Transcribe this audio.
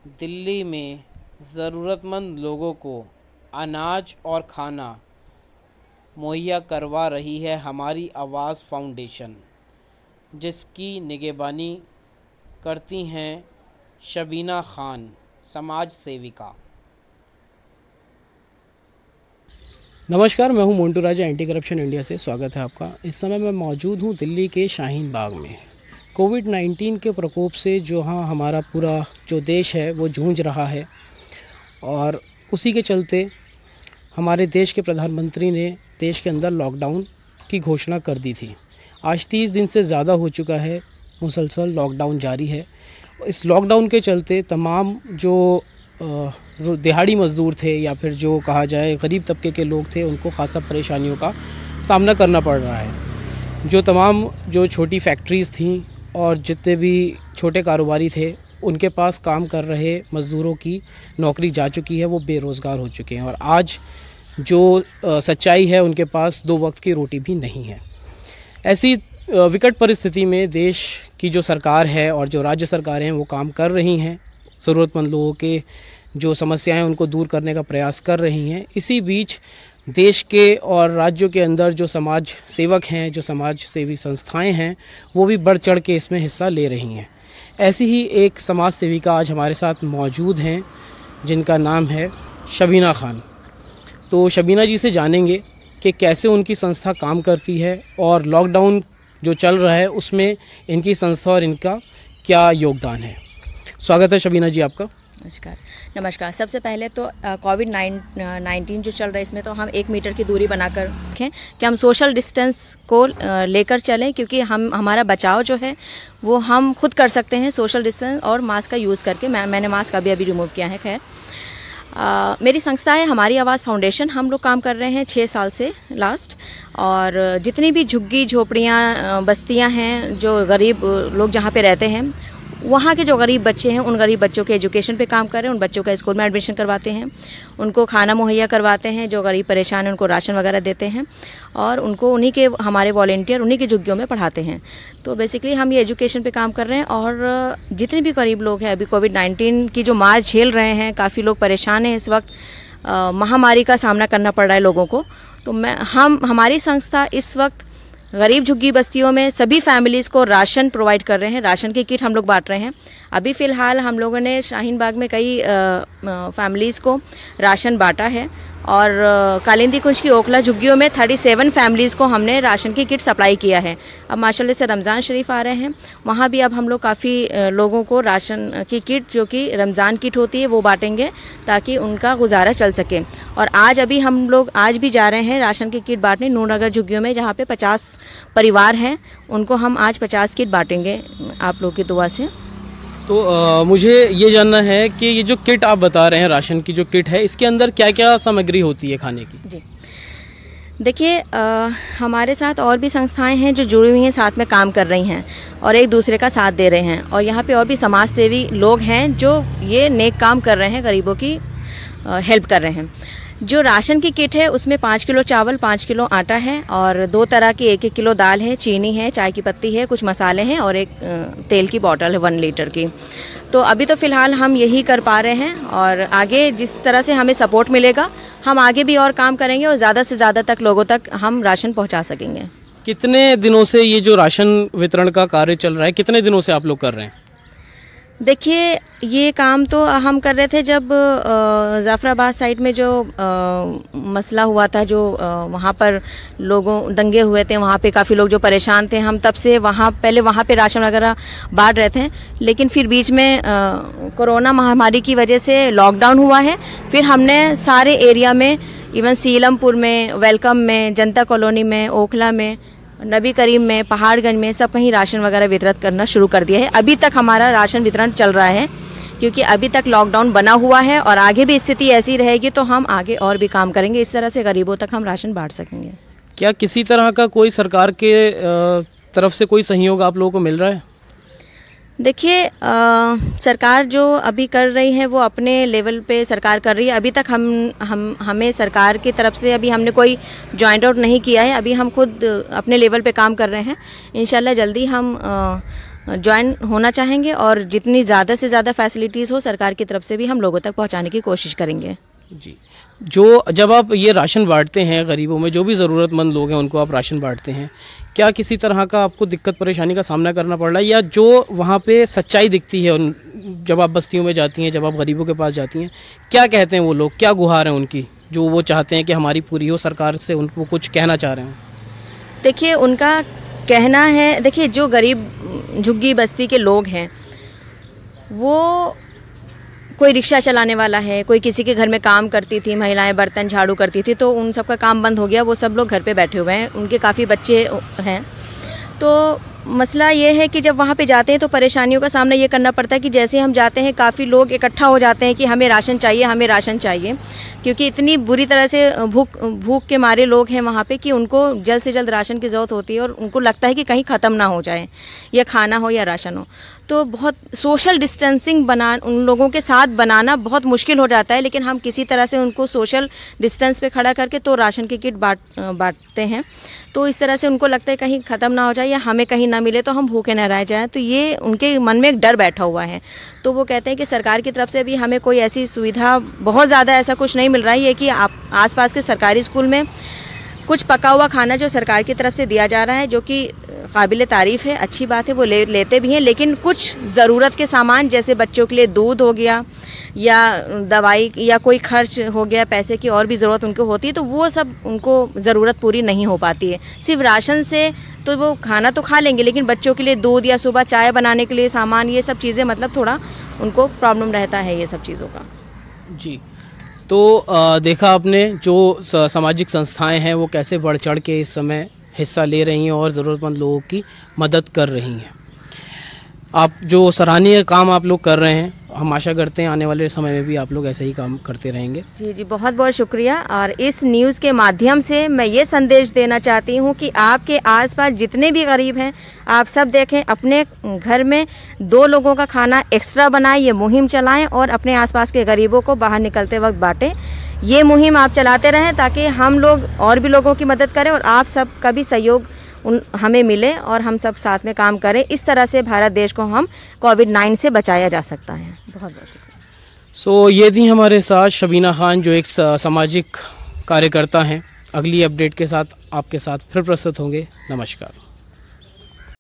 दिल्ली में ज़रूरतमंद लोगों को अनाज और खाना मुहैया करवा रही है हमारी आवाज़ फाउंडेशन, जिसकी निगरानी करती हैं शबीना खान, समाज सेविका। नमस्कार, मैं हूं मोंटू राजा, एंटी करप्शन इंडिया से। स्वागत है आपका। इस समय मैं मौजूद हूं दिल्ली के शाहीन बाग में। कोविड-19 के प्रकोप से जो हमारा पूरा जो देश है वो जूझ रहा है, और उसी के चलते हमारे देश के प्रधानमंत्री ने देश के अंदर लॉकडाउन की घोषणा कर दी थी। आज 30 दिन से ज़्यादा हो चुका है, मुसलसल लॉकडाउन जारी है। इस लॉकडाउन के चलते तमाम जो दिहाड़ी मज़दूर थे या फिर जो कहा जाए गरीब तबके के लोग थे, उनको ख़ासा परेशानियों का सामना करना पड़ रहा है। जो तमाम जो छोटी फैक्ट्रीज़ थीं और जितने भी छोटे कारोबारी थे, उनके पास काम कर रहे मज़दूरों की नौकरी जा चुकी है, वो बेरोज़गार हो चुके हैं। और आज जो सच्चाई है, उनके पास 2 वक्त की रोटी भी नहीं है। ऐसी विकट परिस्थिति में देश की जो सरकार है और जो राज्य सरकारें हैं वो काम कर रही हैं, ज़रूरतमंद लोगों के जो समस्याएं उनको दूर करने का प्रयास कर रही हैं। इसी बीच देश के और राज्यों के अंदर जो समाज सेवक हैं, जो समाज सेवी संस्थाएं हैं, वो भी बढ़ चढ़ के इसमें हिस्सा ले रही हैं। ऐसी ही एक समाज सेविका आज हमारे साथ मौजूद हैं, जिनका नाम है शबीना खान। तो शबीना जी से जानेंगे कि कैसे उनकी संस्था काम करती है और लॉकडाउन जो चल रहा है उसमें इनकी संस्था और इनका क्या योगदान है। स्वागत है शबीना जी आपका। नमस्कार। सबसे पहले तो कोविड-19 जो चल रहा है, इसमें तो हम 1 मीटर की दूरी बनाकर रखें कि हम सोशल डिस्टेंस को लेकर चलें, क्योंकि हमारा बचाव जो है वो हम खुद कर सकते हैं सोशल डिस्टेंस और मास्क का यूज़ करके। मैंने मास्क अभी रिमूव किया है। खैर, मेरी संस्था है हमारी आवाज़ फाउंडेशन। हम लोग काम कर रहे हैं 6 साल से लास्ट, और जितनी भी झुग्गी झोपड़ियाँ बस्तियाँ हैं, जो गरीब लोग जहाँ पे रहते हैं, वहाँ के जो गरीब बच्चे हैं, उन गरीब बच्चों के एजुकेशन पे काम कर रहे हैं। उन बच्चों का स्कूल में एडमिशन करवाते हैं, उनको खाना मुहैया करवाते हैं। जो गरीब परेशान हैं उनको राशन वगैरह देते हैं, और उनको उन्हीं के हमारे वॉलेंटियर उन्हीं की झुग्गियों में पढ़ाते हैं। तो बेसिकली हम ये एजुकेशन पे काम कर रहे हैं। और जितने भी गरीब लोग हैं, अभी कोविड-19 की जो मार झेल रहे हैं, काफ़ी लोग परेशान हैं इस वक्त, महामारी का सामना करना पड़ रहा है लोगों को। तो हमारी संस्था इस वक्त गरीब झुग्गी बस्तियों में सभी फैमिलीज़ को राशन प्रोवाइड कर रहे हैं। राशन की किट हम लोग बांट रहे हैं। अभी फ़िलहाल हम लोगों ने शाहीन बाग में कई फैमिलीज़ को राशन बांटा है, और कालिंदी कुंज की ओखला झुग्गियों में 37 फैमिलीज़ को हमने राशन की किट सप्लाई किया है। अब माशाल्लाह से रमज़ान शरीफ आ रहे हैं, वहाँ भी अब हम लोग काफ़ी लोगों को राशन की किट, जो कि रमज़ान किट होती है, वो बांटेंगे ताकि उनका गुजारा चल सके। और आज हम लोग भी जा रहे हैं राशन की किट बांटने नूरनगर झुग्गियों में, जहाँ पे 50 परिवार हैं। उनको हम आज 50 किट बांटेंगे आप लोग की दुआ से। तो मुझे ये जानना है कि ये जो किट आप बता रहे हैं, राशन की जो किट है, इसके अंदर क्या क्या सामग्री होती है खाने की? जी देखिए, हमारे साथ और भी संस्थाएं हैं जो जुड़ी हुई हैं, साथ में काम कर रही हैं और एक दूसरे का साथ दे रहे हैं। और यहाँ पे और भी समाज सेवी लोग हैं जो ये नेक काम कर रहे हैं, गरीबों की हेल्प कर रहे हैं। जो राशन की किट है उसमें 5 किलो चावल, 5 किलो आटा है, और 2 तरह की 1-1 किलो दाल है, चीनी है, चाय की पत्ती है, कुछ मसाले हैं, और एक तेल की बोतल है 1 लीटर की। तो अभी तो फ़िलहाल हम यही कर पा रहे हैं, और आगे जिस तरह से हमें सपोर्ट मिलेगा, हम आगे भी और काम करेंगे और ज़्यादा से ज़्यादा तक लोगों तक हम राशन पहुँचा सकेंगे। कितने दिनों से ये जो राशन वितरण का कार्य चल रहा है, कितने दिनों से आप लोग कर रहे हैं? देखिए, ये काम तो हम कर रहे थे जब जाफराबाद साइड में जो मसला हुआ था, जो वहाँ पर लोगों दंगे हुए थे, वहाँ पे काफ़ी लोग जो परेशान थे, हम तब से पहले वहाँ पे राशन वगैरह बांट रहे थे। लेकिन फिर बीच में कोरोना महामारी की वजह से लॉकडाउन हुआ है। फिर हमने सारे एरिया में, इवन सीलमपुर में, वेलकम में, जनता कॉलोनी में, ओखला में, नबी करीम में, पहाड़गंज में, सब कहीं राशन वगैरह वितरित करना शुरू कर दिया है। अभी तक हमारा राशन वितरण चल रहा है, क्योंकि अभी तक लॉकडाउन बना हुआ है, और आगे भी स्थिति ऐसी रहेगी तो हम आगे और भी काम करेंगे। इस तरह से गरीबों तक हम राशन बांट सकेंगे। क्या किसी तरह का कोई सरकार के तरफ से कोई सहयोग आप लोगों को मिल रहा है? देखिए, सरकार जो अभी कर रही है वो अपने लेवल पे सरकार कर रही है। अभी तक हमें सरकार की तरफ से अभी हमने कोई जॉइंट आउट नहीं किया है। अभी हम खुद अपने लेवल पे काम कर रहे हैं। इंशाल्लाह जल्दी हम ज्वाइन होना चाहेंगे और जितनी ज़्यादा से ज़्यादा फैसिलिटीज़ हो सरकार की तरफ से भी हम लोगों तक पहुंचाने की कोशिश करेंगे। जी, जो जब आप ये राशन बांटते हैं गरीबों में, जो भी ज़रूरतमंद लोग हैं उनको आप राशन बांटते हैं, क्या किसी तरह का आपको दिक्कत परेशानी का सामना करना पड़ रहा है, या जो वहाँ पे सच्चाई दिखती है उन जब आप बस्तियों में जाती हैं, जब आप गरीबों के पास जाती हैं, क्या कहते हैं वो लोग, क्या गुहार हैं उनकी जो वो चाहते हैं कि हमारी पूरी हो, सरकार से उनको कुछ कहना चाह रहे हैं? देखिए उनका कहना है, देखिए जो गरीब झुग्गी बस्ती के लोग हैं वो कोई रिक्शा चलाने वाला है, कोई किसी के घर में काम करती थी, महिलाएं बर्तन झाड़ू करती थी, तो उन सब का काम बंद हो गया, वो सब लोग घर पे बैठे हुए हैं, उनके काफ़ी बच्चे हैं। तो मसला ये है कि जब वहाँ पे जाते हैं तो परेशानियों का सामना ये करना पड़ता है कि जैसे हम जाते हैं काफ़ी लोग इकट्ठा हो जाते हैं कि हमें राशन चाहिए, हमें राशन चाहिए, क्योंकि इतनी बुरी तरह से भूख के मारे लोग हैं वहाँ पे कि उनको जल्द से जल्द राशन की ज़रूरत होती है और उनको लगता है कि कहीं ख़त्म ना हो जाए, या खाना हो या राशन हो। तो बहुत सोशल डिस्टेंसिंग उन लोगों के साथ बनाना बहुत मुश्किल हो जाता है, लेकिन हम किसी तरह से उनको सोशल डिस्टेंस पे खड़ा करके तो राशन की किट बांटते हैं। तो इस तरह से उनको लगता है कहीं ख़त्म ना हो जाए या हमें कहीं ना मिले तो हम भूखे न रह जाएं, तो ये उनके मन में एक डर बैठा हुआ है। तो वो कहते हैं कि सरकार की तरफ से भी हमें कोई ऐसी सुविधा बहुत ज़्यादा ऐसा कुछ नहीं मिल रहा है, ये कि आप आसपास के सरकारी स्कूल में कुछ पका हुआ खाना जो सरकार की तरफ से दिया जा रहा है, जो कि काबिल तारीफ़ है, अच्छी बात है, वो लेते भी हैं, लेकिन कुछ ज़रूरत के सामान जैसे बच्चों के लिए दूध हो गया या दवाई या कोई खर्च हो गया, पैसे की और भी ज़रूरत उनको होती है, तो वो सब उनको ज़रूरत पूरी नहीं हो पाती है। सिर्फ राशन से तो वो खाना तो खा लेंगे, लेकिन बच्चों के लिए दूध या सुबह चाय बनाने के लिए सामान, ये सब चीज़ें मतलब थोड़ा उनको प्रॉब्लम रहता है ये सब चीज़ों का। जी, तो देखा आपने जो सामाजिक संस्थाएं हैं वो कैसे बढ़ चढ़ के इस समय हिस्सा ले रही हैं और ज़रूरतमंद लोगों की मदद कर रही हैं। आप जो सराहनीय काम आप लोग कर रहे हैं, हम आशा करते हैं आने वाले समय में भी आप लोग ऐसे ही काम करते रहेंगे। जी जी, बहुत बहुत शुक्रिया। और इस न्यूज़ के माध्यम से मैं ये संदेश देना चाहती हूँ कि आपके आसपास जितने भी गरीब हैं, आप सब देखें, अपने घर में 2 लोगों का खाना एक्स्ट्रा बनाएं, ये मुहिम चलाएं और अपने आसपास के गरीबों को बाहर निकलते वक्त बांटें। ये मुहिम आप चलाते रहें ताकि हम लोग और भी लोगों की मदद करें और आप सब का भी सहयोग हमें मिले और हम सब साथ में काम करें। इस तरह से भारत देश को हम कोविड-19 से बचाया जा सकता है। बहुत बहुत शुक्रिया। ये थी हमारे साथ शबीना खान, जो एक सामाजिक कार्यकर्ता हैं। अगली अपडेट के साथ आपके साथ फिर प्रस्तुत होंगे। नमस्कार।